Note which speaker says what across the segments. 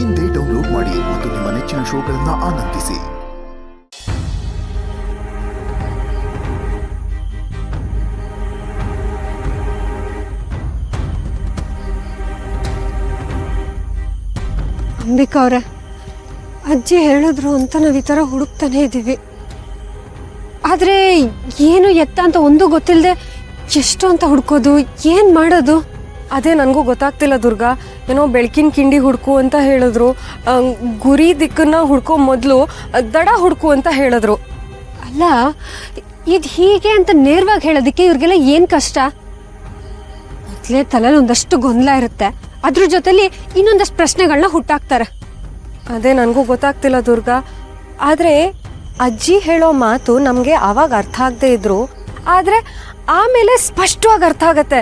Speaker 1: ಇಂದೇ ಡೌನ್ಲೋಡ್ ಮಾಡಿ ಮತ್ತು ನಿಮ್ಮ ನೆಚ್ಚಿನ ಶೋಗಳನ್ನು ಆನಂದಿಸಿ.
Speaker 2: ಅಂಬಿಕಾ ಅವರೇ, ಅಜ್ಜಿ ಹೇಳಿದ್ರು ಅಂತ ನಾವು ಈ ಥರ ಹುಡುಕ್ತಾನೆ ಇದ್ದೀವಿ. ಆದರೆ ಏನು ಎತ್ತ ಅಂತ ಒಂದೂ ಗೊತ್ತಿಲ್ಲದೆ ಎಷ್ಟು ಅಂತ ಹುಡ್ಕೋದು, ಏನು ಮಾಡೋದು?
Speaker 3: ಅದೇ ನನಗೂ ಗೊತ್ತಾಗ್ತಿಲ್ಲ ದುರ್ಗಾ. ಏನೋ ಬೆಳಕಿನ ಕಿಂಡಿ ಹುಡುಕು ಅಂತ ಹೇಳಿದ್ರು, ಗುರಿ ದಿಕ್ಕನ್ನ ಹುಡ್ಕೋ ಮೊದಲು ದಡ ಹುಡುಕು ಅಂತ ಹೇಳಿದ್ರು.
Speaker 2: ಅಲ್ಲ, ಇದು ಹೀಗೆ ಅಂತ ನೇರವಾಗಿ ಹೇಳೋದಕ್ಕೆ ಇವ್ರಿಗೆಲ್ಲ ಏನು ಕಷ್ಟ? ಮೊದಲೇ ತಲೆಯಲ್ಲಿ ಒಂದಷ್ಟು ಗೊಂದಲ ಇರುತ್ತೆ, ಅದ್ರ ಜೊತೆಲಿ ಇನ್ನೊಂದಷ್ಟು ಪ್ರಶ್ನೆಗಳನ್ನ ಹುಟ್ಟಾಕ್ತಾರೆ.
Speaker 3: ಅದೇ ನನಗೂ ಗೊತ್ತಾಗ್ತಿಲ್ಲ ದುರ್ಗಾ. ಆದರೆ ಅಜ್ಜಿ ಹೇಳೋ ಮಾತು ನಮಗೆ ಆವಾಗ ಅರ್ಥ ಆಗದೆ ಇದ್ರು, ಆದರೆ ಆಮೇಲೆ ಸ್ಪಷ್ಟವಾಗಿ ಅರ್ಥ ಆಗತ್ತೆ.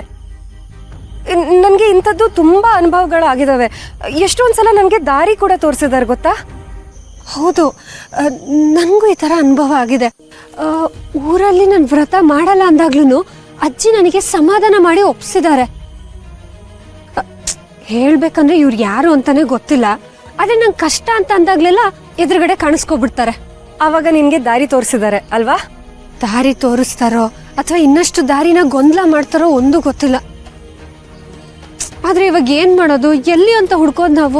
Speaker 3: ನನಗೆ ಇಂಥದ್ದು ತುಂಬ ಅನುಭವಗಳಾಗಿದ್ದಾವೆ. ಎಷ್ಟೊಂದು ಸಲ ನನಗೆ ದಾರಿ ಕೂಡ ತೋರಿಸಿದ್ದಾರೆ ಗೊತ್ತಾ?
Speaker 2: ಹೌದು, ನನಗೂ ಈ ಥರ ಅನುಭವ ಆಗಿದೆ. ಊರಲ್ಲಿ ನಾನು ವ್ರತ ಮಾಡಲ್ಲ ಅಂದಾಗ್ಲೂ ಅಜ್ಜಿ ನನಗೆ ಸಮಾಧಾನ ಮಾಡಿ ಒಪ್ಸಿದ್ದಾರೆ. ಹೇಳ್ಬೇಕಂದ್ರೆ ಇವ್ರು ಯಾರು ಅಂತಾನೆ ಗೊತ್ತಿಲ್ಲ, ಆದರೆ ನಂಗೆ ಕಷ್ಟ ಅಂತ ಅಂದಾಗ್ಲೆಲ್ಲ ಎದುರುಗಡೆ ಕಾಣಿಸ್ಕೊಬಿಡ್ತಾರೆ.
Speaker 3: ಆವಾಗ ನಿನಗೆ ದಾರಿ ತೋರಿಸಿದ್ದಾರೆ ಅಲ್ವಾ?
Speaker 2: ದಾರಿ ತೋರಿಸ್ತಾರೋ ಅಥವಾ ಇನ್ನಷ್ಟು ದಾರಿನ ಗೊಂದಲ ಮಾಡ್ತಾರೋ ಒಂದು ಗೊತ್ತಿಲ್ಲ. ಆದರೆ ಇವಾಗ ಏನು ಮಾಡೋದು, ಎಲ್ಲಿ ಅಂತ ಹುಡ್ಕೋದು ನಾವು?